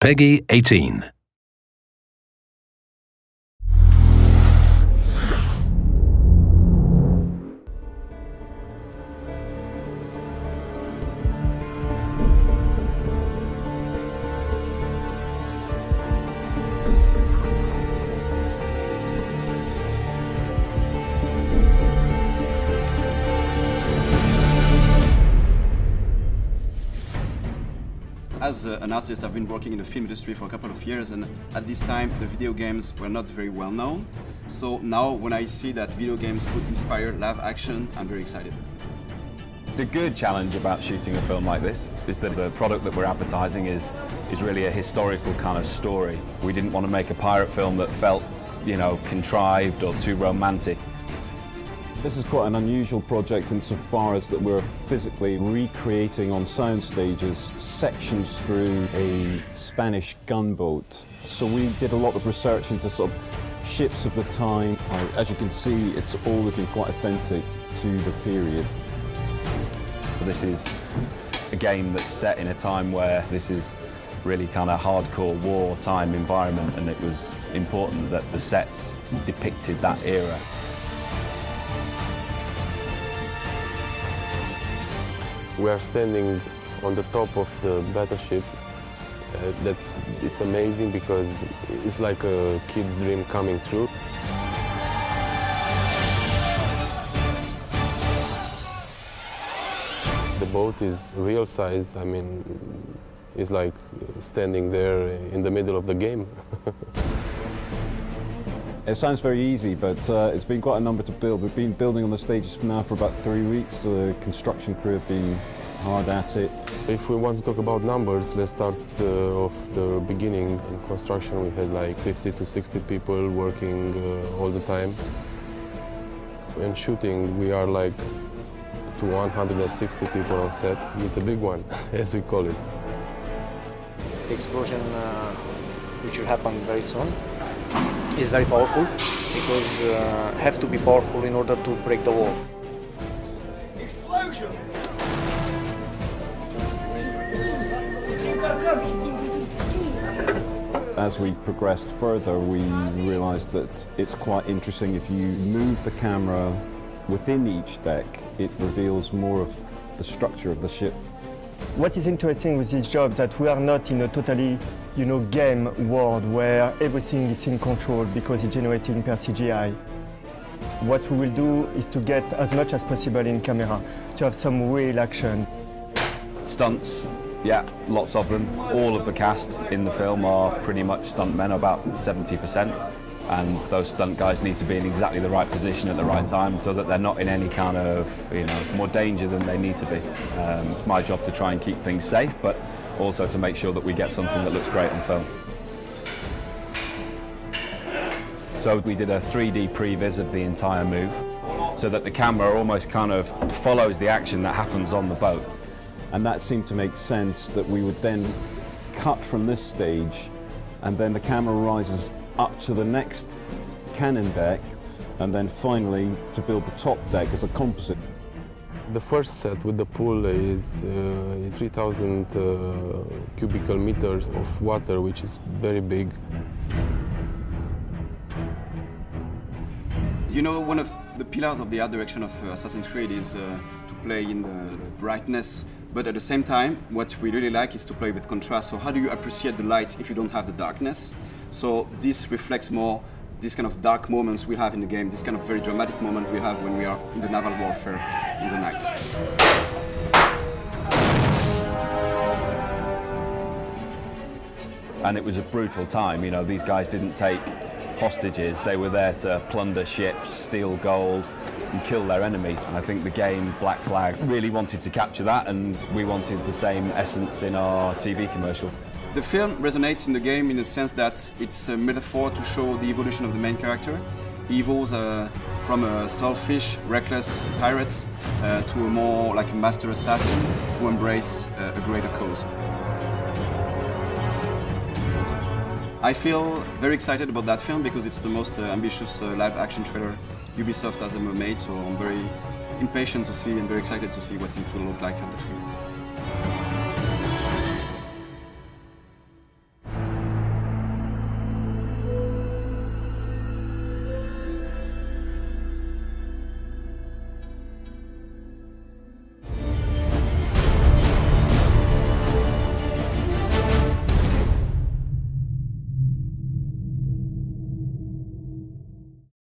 Peggy 18. As an artist, I've been working in the film industry for a couple of years, and at this time the video games were not very well known. So now when I see that video games could inspire live action, I'm very excited. The good challenge about shooting a film like this is that the product that we're advertising is really a historical kind of story. We didn't want to make a pirate film that felt, you know, contrived or too romantic. This is quite an unusual project insofar as that we're physically recreating on sound stages sections through a Spanish gunboat. So we did a lot of research into sort of ships of the time. As you can see, it's all looking quite authentic to the period. This is a game that's set in a time where this is really kind of hardcore wartime environment, and it was important that the sets depicted that era. We are standing on the top of the battleship. It's amazing because it's like a kid's dream coming true. The boat is real size. I mean, it's like standing there in the middle of the game. It sounds very easy, but it's been quite a number to build. We've been building on the stages now for about 3 weeks. The construction crew have been hard at it. If we want to talk about numbers, let's start off the beginning. In construction, we had like 50 to 60 people working all the time. In shooting, we are like to 160 people on set. It's a big one, as we call it. The explosion, which will happen very soon, is very powerful because have to be powerful in order to break the wall. Explosion! As we progressed further, we realized that it's quite interesting if you move the camera within each deck, it reveals more of the structure of the ship. What is interesting with this job is that we are not in a totally, game world where everything is in control because it's generating per CGI. What we will do is to get as much as possible in camera, to have some real action. Stunts, yeah, lots of them. All of the cast in the film are pretty much stuntmen, about 70%. And those stunt guys need to be in exactly the right position at the right time so that they're not in any kind of, more danger than they need to be. It's my job to try and keep things safe, but also to make sure that we get something that looks great on film. So we did a 3D previs of the entire move so that the camera almost kind of follows the action that happens on the boat. And that seemed to make sense that we would then cut from this stage and then the camera rises up to the next cannon deck and then finally to build the top deck as a composite. The first set with the pool is 3,000 cubical meters of water, which is very big. One of the pillars of the art direction of Assassin's Creed is to play in the brightness, but at the same time, what we really like is to play with contrast. So how do you appreciate the light if you don't have the darkness? So this reflects more this kind of dark moments we have in the game, this kind of very dramatic moment we have when we are in the naval warfare in the night. And it was a brutal time, these guys didn't take hostages, they were there to plunder ships, steal gold and kill their enemy. And I think the game, Black Flag, really wanted to capture that, and we wanted the same essence in our TV commercial. The film resonates in the game in the sense that it's a metaphor to show the evolution of the main character. He evolves from a selfish, reckless pirate to a more like a master assassin who embraces a greater cause. I feel very excited about that film because it's the most ambitious live-action trailer Ubisoft has ever made, so I'm very impatient to see and very excited to see what it will look like on the screen.